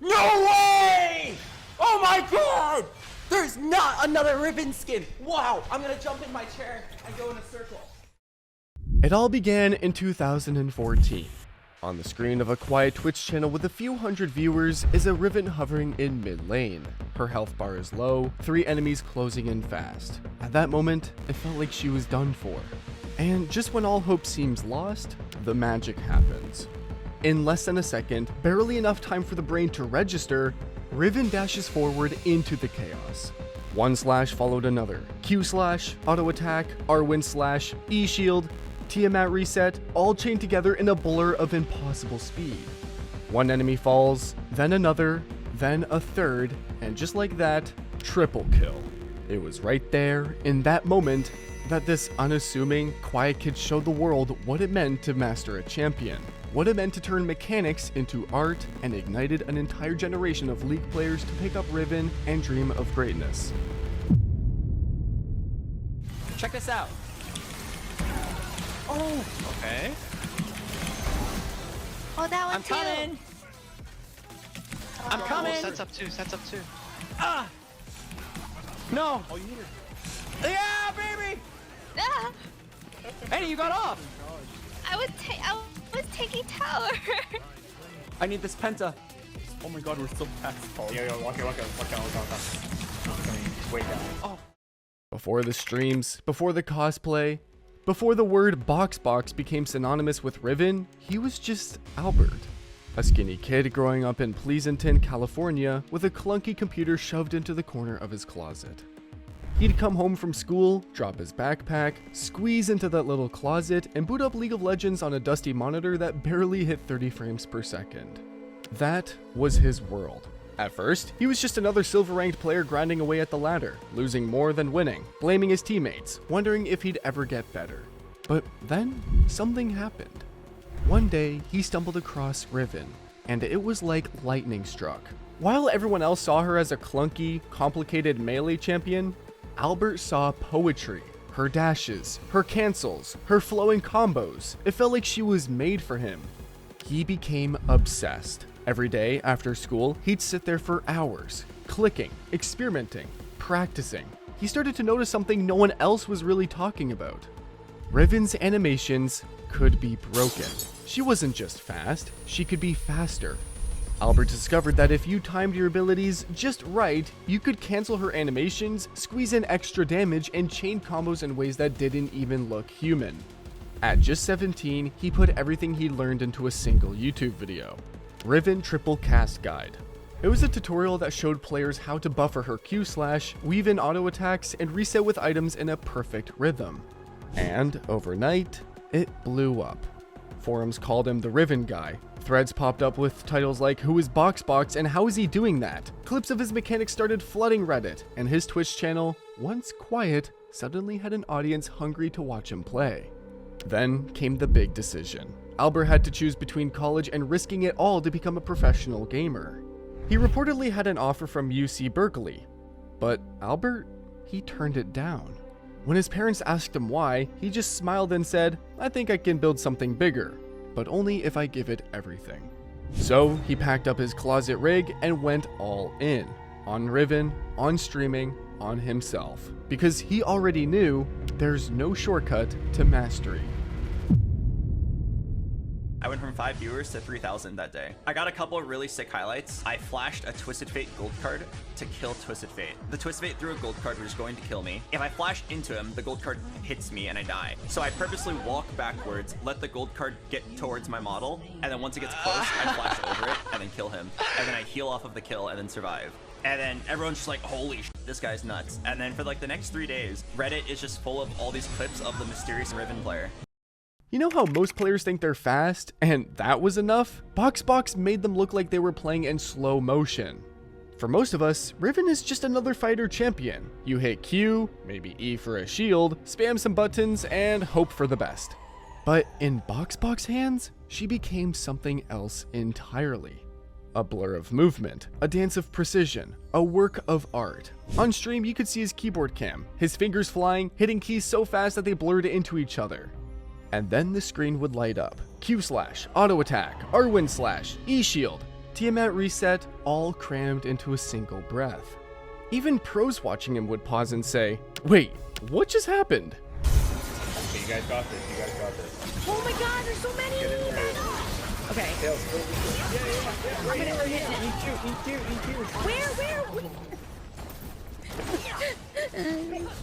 No way! Oh my god! There's not another Riven skin! Wow! I'm gonna jump in my chair and go in a circle. It all began in 2014. On the screen of a quiet Twitch channel with a few hundred viewers is a Riven hovering in mid lane. Her health bar is low, 3 enemies closing in fast. At that moment, it felt like she was done for. And just when all hope seems lost, the magic happens. In less than a second, barely enough time for the brain to register, Riven dashes forward into the chaos. One slash followed another. Q slash, auto attack, R-win slash, E shield, Tiamat reset, all chained together in a blur of impossible speed. One enemy falls, then another, then a third, and just like that, triple kill. It was right there, in that moment, that this unassuming, quiet kid showed the world what it meant to master a champion, what it meant to turn mechanics into art, and ignited an entire generation of League players to pick up Riven and dream of greatness. Check this out. Oh, okay. Oh, that one I'm too. coming. I'm coming. Oh, sets up two. Ah! No. Oh, you need it. Yeah, baby. Ah, Hey, you got off. I was taking tower. I need this penta. Oh my god, we're so fast. Oh, yo, walk out. Way down. Oh. Before the streams, before the cosplay, before the word BoxBox became synonymous with Riven, he was just Albert. A skinny kid growing up in Pleasanton, California, with a clunky computer shoved into the corner of his closet. He'd come home from school, drop his backpack, squeeze into that little closet, and boot up League of Legends on a dusty monitor that barely hit 30 frames per second. That was his world. At first, he was just another silver-ranked player grinding away at the ladder, losing more than winning, blaming his teammates, wondering if he'd ever get better. But then, something happened. One day, he stumbled across Riven, and it was like lightning struck. While everyone else saw her as a clunky, complicated melee champion, Albert saw poetry. Her dashes, her cancels, her flowing combos. It felt like she was made for him. He became obsessed. Every day after school, he'd sit there for hours, clicking, experimenting, practicing. He started to notice something no one else was really talking about. Riven's animations could be broken. She wasn't just fast, she could be faster. Albert discovered that if you timed your abilities just right, you could cancel her animations, squeeze in extra damage, and chain combos in ways that didn't even look human. At just 17, he put everything he learned into a single YouTube video. Riven Triple Cast Guide. It was a tutorial that showed players how to buffer her Q slash, weave in auto attacks, and reset with items in a perfect rhythm. And overnight, it blew up. Forums called him the Riven guy. Threads popped up with titles like "Who is BoxBox and how is he doing that?" Clips of his mechanics started flooding Reddit, and his Twitch channel, once quiet, suddenly had an audience hungry to watch him play. Then came the big decision. Albert had to choose between college and risking it all to become a professional gamer. He reportedly had an offer from UC Berkeley, but Albert, he turned it down. When his parents asked him why, he just smiled and said, "I think I can build something bigger, but only if I give it everything." So he packed up his closet rig and went all in. On Riven, on streaming, on himself. Because he already knew there's no shortcut to mastery. I went from 5 viewers to 3,000 that day. I got a couple of really sick highlights. I flashed a Twisted Fate gold card to kill Twisted Fate. The Twisted Fate threw a gold card which is going to kill me. If I flash into him, the gold card hits me and I die. So I purposely walk backwards, let the gold card get towards my model, and then once it gets close, I flash over it and then kill him. And then I heal off of the kill and then survive. And then everyone's just like, holy sh*, this guy's nuts. And then for like the next 3 days, Reddit is just full of all these clips of the mysterious Riven player. You know how most players think they're fast, and that was enough? BoxBox made them look like they were playing in slow motion. For most of us, Riven is just another fighter champion. You hit Q, maybe E for a shield, spam some buttons, and hope for the best. But in BoxBox hands, she became something else entirely. A blur of movement, a dance of precision, a work of art. On stream, you could see his keyboard cam, his fingers flying, hitting keys so fast that they blurred into each other. And then the screen would light up. Q slash, auto attack, R-win slash, E shield. Tiamat reset, all crammed into a single breath. Even pros watching him would pause and say, wait, what just happened? Okay, you guys got this. You guys got this. Oh my god, there's so many! Okay. I'm gonna hit it. Where?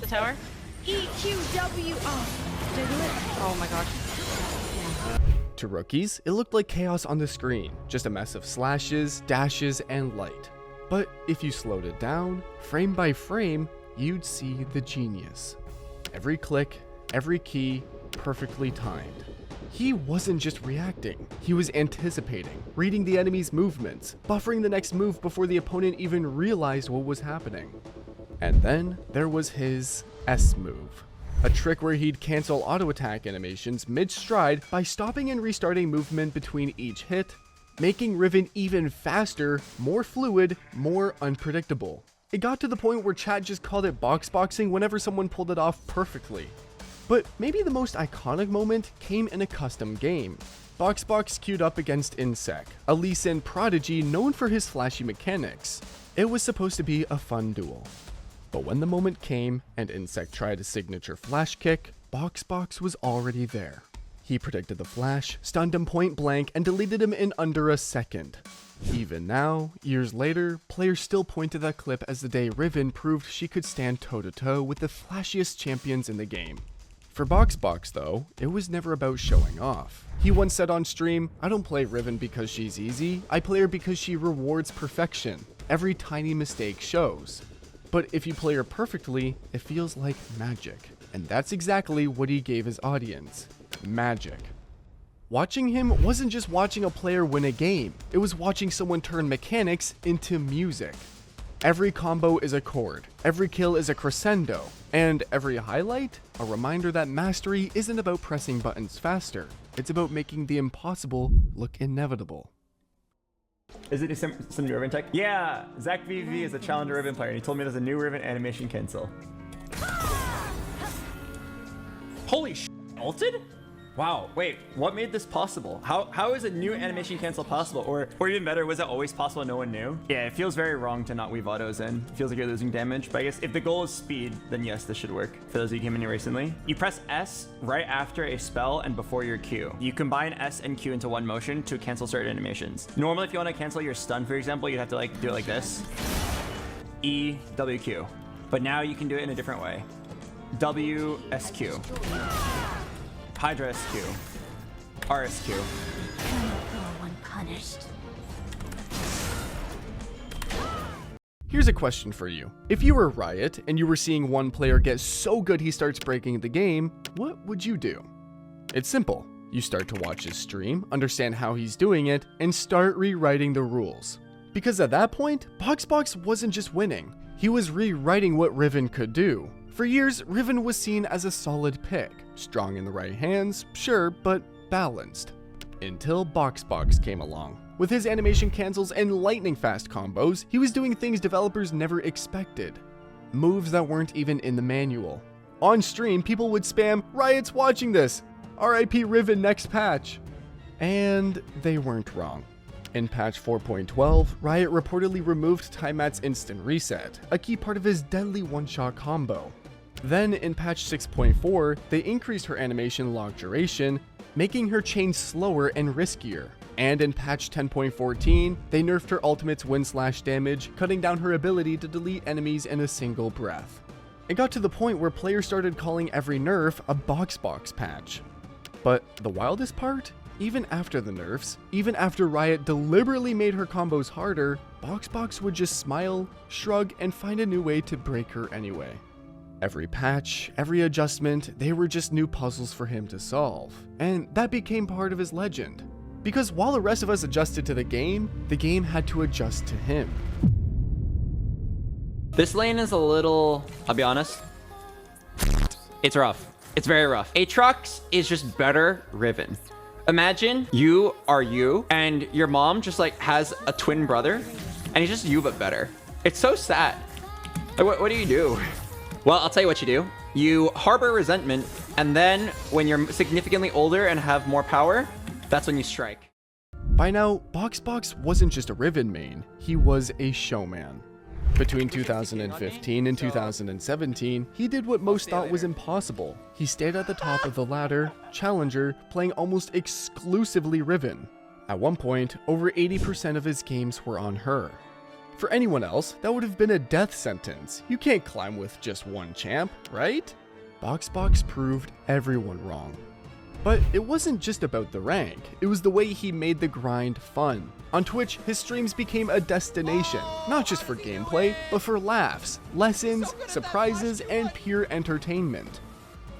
The tower? EQW. Oh, did I do it? Oh my gosh. To rookies, it looked like chaos on the screen, just a mess of slashes, dashes, and light. But if you slowed it down, frame by frame, you'd see the genius. Every click, every key, perfectly timed. He wasn't just reacting, he was anticipating, reading the enemy's movements, buffering the next move before the opponent even realized what was happening. And then there was his S move. A trick where he'd cancel auto attack animations mid-stride by stopping and restarting movement between each hit, making Riven even faster, more fluid, more unpredictable. It got to the point where chat just called it boxboxing whenever someone pulled it off perfectly. But maybe the most iconic moment came in a custom game. BoxBox queued up against Insec, a Lee Sin prodigy known for his flashy mechanics. It was supposed to be a fun duel. But when the moment came and Insec tried a signature flash kick, BoxBox was already there. He predicted the flash, stunned him point blank, and deleted him in under a second. Even now, years later, players still point to that clip as the day Riven proved she could stand toe-to-toe with the flashiest champions in the game. For BoxBox though, it was never about showing off. He once said on stream, "I don't play Riven because she's easy, I play her because she rewards perfection. Every tiny mistake shows." But if you play her perfectly, it feels like magic. And that's exactly what he gave his audience. Magic. Watching him wasn't just watching a player win a game, it was watching someone turn mechanics into music. Every combo is a chord, every kill is a crescendo, and every highlight, a reminder that mastery isn't about pressing buttons faster, it's about making the impossible look inevitable. Is it some new Riven tech? Yeah, Zach VV is a challenger Riven player, and he told me there's a new Riven animation cancel. Holy sh! Ulted? Wow, wait, what made this possible? How is a new animation cancel possible? Or even better, was it always possible and no one knew? Yeah, it feels very wrong to not weave autos in. It feels like you're losing damage, but I guess if the goal is speed, then yes, this should work. For those of you who came in here recently. You press S right after a spell and before your Q. You combine S and Q into one motion to cancel certain animations. Normally, if you want to cancel your stun, for example, you'd have to like do it like this. E, W, Q. But now you can do it in a different way. W, S, Q. Hydra SQ. RSQ. Go unpunished. Here's a question for you. If you were Riot and you were seeing one player get so good he starts breaking the game, what would you do? It's simple. You start to watch his stream, understand how he's doing it, and start rewriting the rules. Because at that point, BoxBox wasn't just winning, he was rewriting what Riven could do. For years, Riven was seen as a solid pick. Strong in the right hands, sure, but balanced. Until BoxBox came along. With his animation cancels and lightning fast combos, he was doing things developers never expected. Moves that weren't even in the manual. On stream, people would spam, "Riot's watching this! RIP Riven next patch!" And they weren't wrong. In patch 4.12, Riot reportedly removed Tiamat's instant reset, a key part of his deadly one-shot combo. Then in patch 6.4, they increased her animation log duration, making her chain slower and riskier. And in patch 10.14, they nerfed her ultimate's win/damage, cutting down her ability to delete enemies in a single breath. It got to the point where players started calling every nerf a BoxBox patch. But the wildest part? Even after the nerfs, even after Riot deliberately made her combos harder, BoxBox would just smile, shrug, and find a new way to break her anyway. Every patch, every adjustment, they were just new puzzles for him to solve. And that became part of his legend. Because while the rest of us adjusted to the game had to adjust to him. This lane is a little, I'll be honest, it's rough. It's very rough. Aatrox is just better Riven. Imagine you are you and your mom just like has a twin brother and he's just you but better. It's so sad. Like, what do you do? Well, I'll tell you what you do. You harbor resentment, and then when you're significantly older and have more power, that's when you strike. By now, BoxBox wasn't just a Riven main, he was a showman. Between 2015 and 2017, he did what most thought was impossible. He stayed at the top of the ladder, challenger, playing almost exclusively Riven. At one point, over 80% of his games were on her. For anyone else, that would have been a death sentence. You can't climb with just one champ, right? BoxBox proved everyone wrong. But it wasn't just about the rank, it was the way he made the grind fun. On Twitch, his streams became a destination, not just for gameplay, but for laughs, lessons, surprises, and pure entertainment.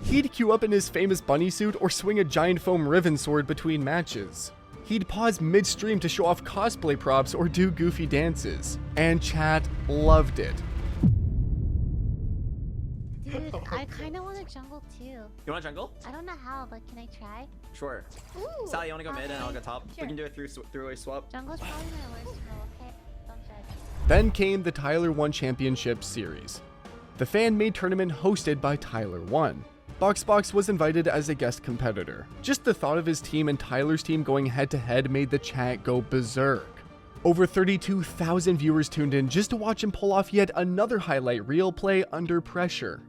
He'd queue up in his famous bunny suit or swing a giant foam Riven sword between matches. He'd pause mid-stream to show off cosplay props or do goofy dances. And chat loved it. Dude, I kind of want a jungle too. You want a jungle? I don't know how, but can I try? Sure. Ooh, Sally, you want to go mid and I'll go top? Sure. We can do a three-way swap. Jungle's probably my worst role, okay? Don't judge. Then came the Tyler 1 Championship Series, the fan-made tournament hosted by Tyler 1. BoxBox was invited as a guest competitor. Just the thought of his team and Tyler's team going head-to-head made the chat go berserk. Over 32,000 viewers tuned in just to watch him pull off yet another highlight reel play under pressure.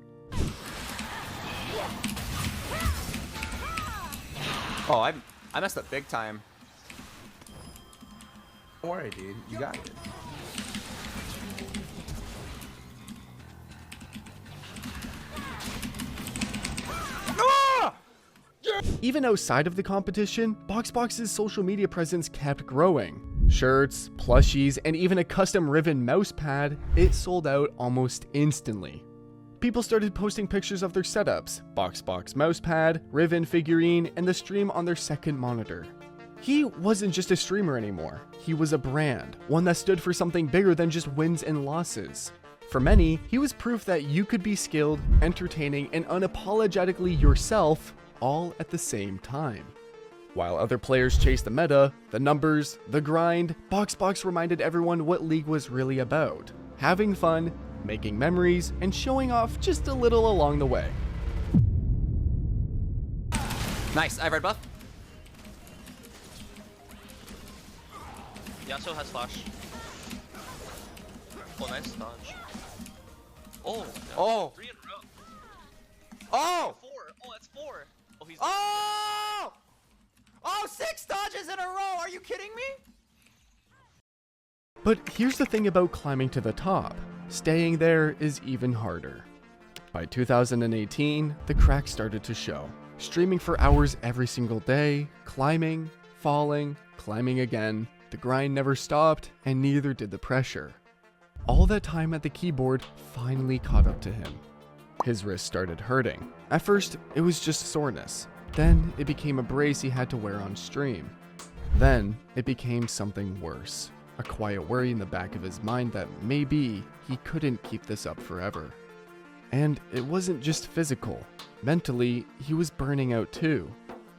Oh, I messed up big time. Don't worry, dude. You got it. Even outside of the competition, BoxBox's social media presence kept growing. Shirts, plushies, and even a custom Riven mouse pad, it sold out almost instantly. People started posting pictures of their setups, BoxBox mousepad, Riven figurine, and the stream on their second monitor. He wasn't just a streamer anymore, he was a brand, one that stood for something bigger than just wins and losses. For many, he was proof that you could be skilled, entertaining, and unapologetically yourself, all at the same time. While other players chased the meta, the numbers, the grind, BoxBox reminded everyone what League was really about. Having fun, making memories, and showing off just a little along the way. Nice, I have red buff. Yasuo has flash. Oh, nice dodge. Oh, yeah. Oh. 3 in a row. Oh! 4. Oh, that's 4. Oh, he's. Oh! Oh, 6 dodges in a row. Are you kidding me? But here's the thing about climbing to the top. Staying there is even harder. By 2018, the cracks started to show. Streaming for hours every single day, climbing, falling, climbing again. The grind never stopped, and neither did the pressure. All that time at the keyboard finally caught up to him. His wrist started hurting. At first, it was just soreness. Then it became a brace he had to wear on stream. Then it became something worse. A quiet worry in the back of his mind that maybe he couldn't keep this up forever. And it wasn't just physical. Mentally, he was burning out too.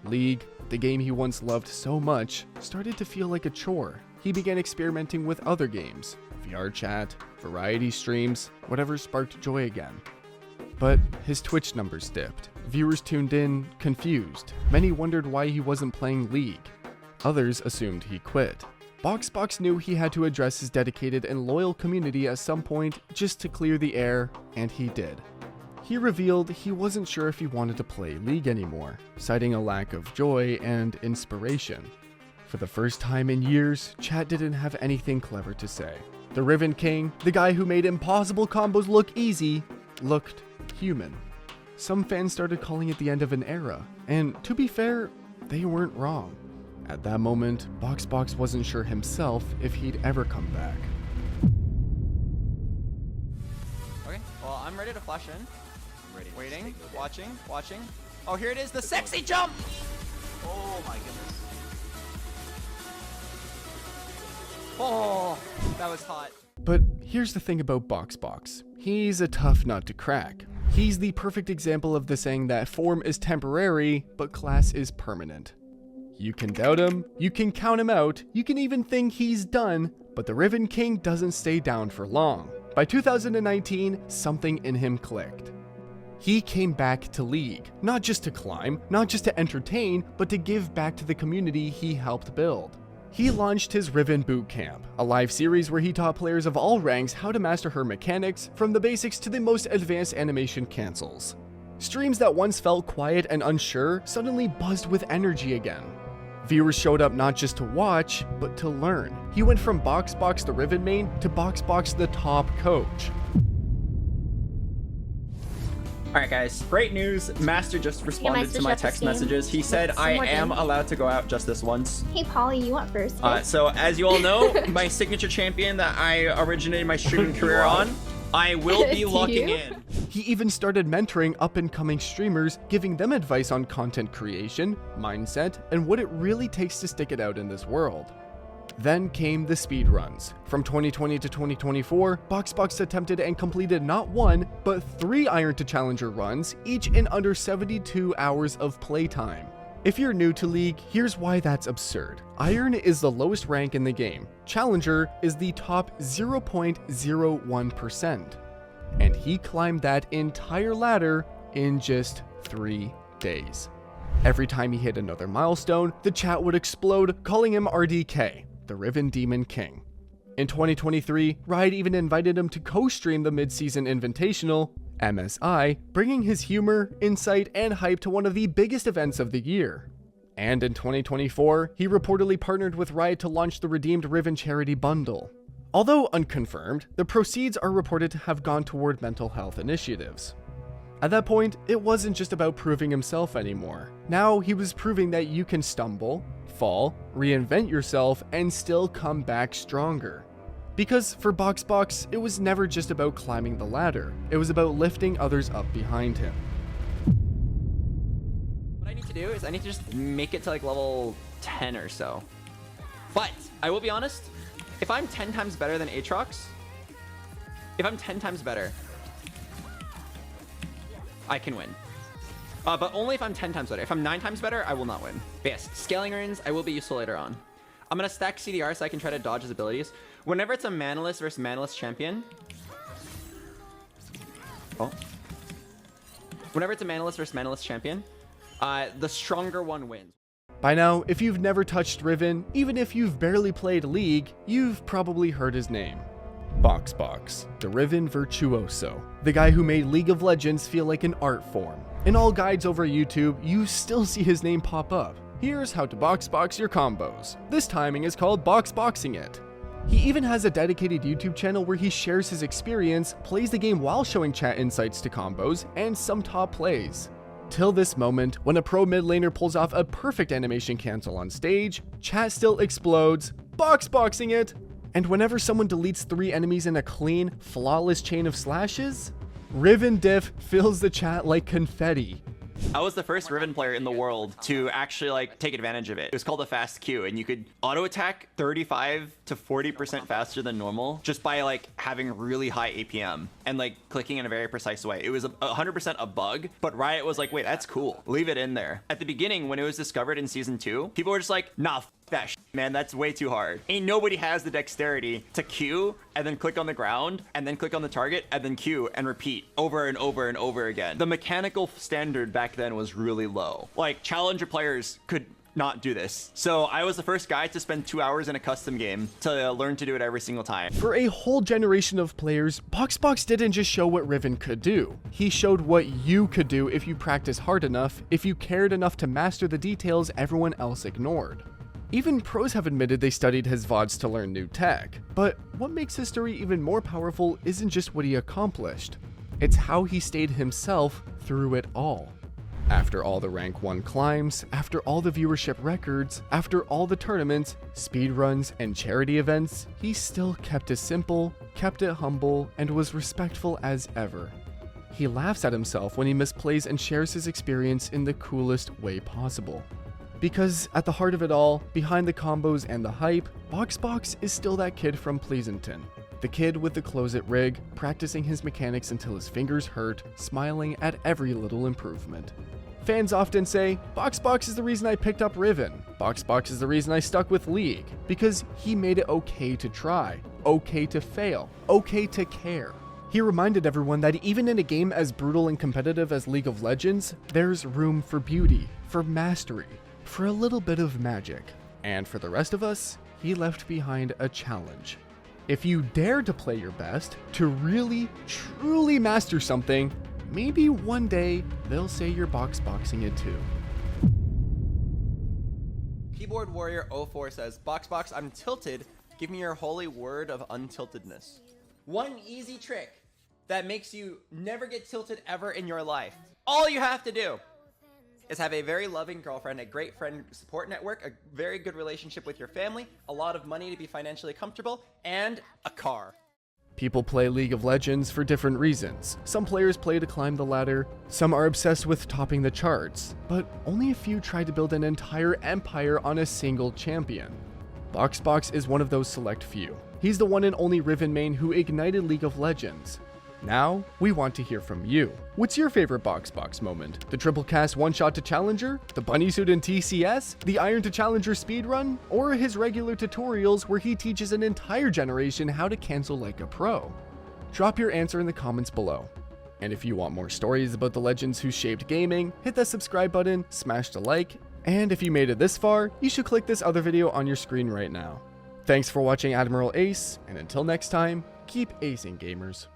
League, the game he once loved so much, started to feel like a chore. He began experimenting with other games, VR chat, variety streams, whatever sparked joy again. But his Twitch numbers dipped. Viewers tuned in, confused. Many wondered why he wasn't playing League. Others assumed he quit. BoxBox knew he had to address his dedicated and loyal community at some point just to clear the air, and he did. He revealed he wasn't sure if he wanted to play League anymore, citing a lack of joy and inspiration. For the first time in years, chat didn't have anything clever to say. The Riven King, the guy who made impossible combos look easy, looked human. Some fans started calling it the end of an era, and to be fair, they weren't wrong. At that moment, BoxBox wasn't sure himself if he'd ever come back. Okay, well, I'm ready to flash in. I'm ready. Waiting, watching. Oh, here it is, the sexy jump! Oh my goodness. Oh, that was hot. But here's the thing about BoxBox. He's a tough nut to crack. He's the perfect example of the saying that form is temporary, but class is permanent. You can doubt him, you can count him out, you can even think he's done, but the Riven King doesn't stay down for long. By 2019, something in him clicked. He came back to League, not just to climb, not just to entertain, but to give back to the community he helped build. He launched his Riven Boot Camp, a live series where he taught players of all ranks how to master her mechanics, from the basics to the most advanced animation cancels. Streams that once felt quiet and unsure suddenly buzzed with energy again. Viewers showed up not just to watch, but to learn. He went from BoxBox the Riven main to BoxBox the top coach. All right, guys, great news. Master just responded to my text messages. He said I am allowed to go out just this once. Hey, Polly, you want first? So as you all know, my signature champion that I originated my streaming career on, I will be locking in. He even started mentoring up-and-coming streamers, giving them advice on content creation, mindset, and what it really takes to stick it out in this world. Then came the speedruns. From 2020 to 2024, BoxBox attempted and completed not 1, but 3 Iron to Challenger runs, each in under 72 hours of playtime. If you're new to League, here's why that's absurd. Iron is the lowest rank in the game. Challenger is the top 0.01%. And he climbed that entire ladder in just 3 days. Every time he hit another milestone, the chat would explode, calling him RDK, the Riven Demon King. In 2023, Riot even invited him to co-stream the mid-season invitational, MSI, bringing his humor, insight, and hype to one of the biggest events of the year. And in 2024, he reportedly partnered with Riot to launch the redeemed Riven charity bundle. Although unconfirmed, the proceeds are reported to have gone toward mental health initiatives. At that point, it wasn't just about proving himself anymore. Now he was proving that you can stumble, fall, reinvent yourself, and still come back stronger. Because for BoxBox, it was never just about climbing the ladder, it was about lifting others up behind him. What I need to do is I need to just make it to like level 10 or so. But I will be honest, if I'm 10 times better than Aatrox, if I'm 10 times better, I can win. But only if I'm 10 times better. If I'm 9 times better, I will not win. But yes, scaling runes, I will be useful later on. I'm gonna stack CDR so I can try to dodge his abilities. Whenever it's a manaless versus manaless champion, whenever it's a manaless versus manaless champion, the stronger one wins. By now, if you've never touched Riven, even if you've barely played League, you've probably heard his name. BoxBox, the Riven virtuoso, the guy who made League of Legends feel like an art form. In all guides over YouTube, you still see his name pop up. Here's how to BoxBox your combos. This timing is called BoxBoxing it. He even has a dedicated YouTube channel where he shares his experience, plays the game while showing chat insights to combos, and some top plays. Till this moment, when a pro mid laner pulls off a perfect animation cancel on stage, chat still explodes, BoxBoxing it! And whenever someone deletes 3 enemies in a clean, flawless chain of slashes, Riven Diff fills the chat like confetti. I was the first Riven player in the world to actually like take advantage of it. It was called a fast Q, and you could auto attack 35 to 40% faster than normal just by like having really high APM and like clicking in a very precise way. It was 100% a bug, but Riot was like, wait, that's cool. Leave it in there. At the beginning, when it was discovered in season 2, people were just like, nah, f that shit, man, that's way too hard. Ain't nobody has the dexterity to Q and then click on the ground and then click on the target and then Q and repeat over and over and over again. The mechanical standard back then was really low. Like challenger players could not do this. So I was the first guy to spend 2 hours in a custom game to learn to do it every single time. For a whole generation of players, BoxBox didn't just show what Riven could do. He showed what you could do if you practice hard enough, if you cared enough to master the details everyone else ignored. Even pros have admitted they studied his VODs to learn new tech. But what makes his story even more powerful isn't just what he accomplished. It's how he stayed himself through it all. After all the rank 1 climbs, after all the viewership records, after all the tournaments, speedruns, and charity events, he still kept it simple, kept it humble, and was respectful as ever. He laughs at himself when he misplays and shares his experience in the coolest way possible. Because at the heart of it all, behind the combos and the hype, BoxBox is still that kid from Pleasanton. The kid with the close-it rig, practicing his mechanics until his fingers hurt, smiling at every little improvement. Fans often say, BoxBox is the reason I picked up Riven. BoxBox is the reason I stuck with League. Because he made it okay to try, okay to fail, okay to care. He reminded everyone that even in a game as brutal and competitive as League of Legends, there's room for beauty, for mastery, for a little bit of magic. And for the rest of us, he left behind a challenge. If you dare to play your best, to really, truly master something, maybe one day they'll say you're boxing it too. Keyboard Warrior 04 says, BoxBox, I'm tilted. Give me your holy word of untiltedness. One easy trick that makes you never get tilted ever in your life. All you have to do is have a very loving girlfriend, a great friend support network, a very good relationship with your family, a lot of money to be financially comfortable, and a car. People play League of Legends for different reasons. Some players play to climb the ladder, some are obsessed with topping the charts, but only a few try to build an entire empire on a single champion. BoxBox is one of those select few. He's the one and only Riven main who ignited League of Legends. Now, we want to hear from you. What's your favorite BoxBox moment? The triple cast one-shot to Challenger? The bunny suit in TCS? The Iron to Challenger speedrun? Or his regular tutorials where he teaches an entire generation how to cancel like a pro? Drop your answer in the comments below. And if you want more stories about the legends who shaped gaming, hit that subscribe button, smash the like, and if you made it this far, you should click this other video on your screen right now. Thanks for watching Admiral Ace, and until next time, keep acing, gamers.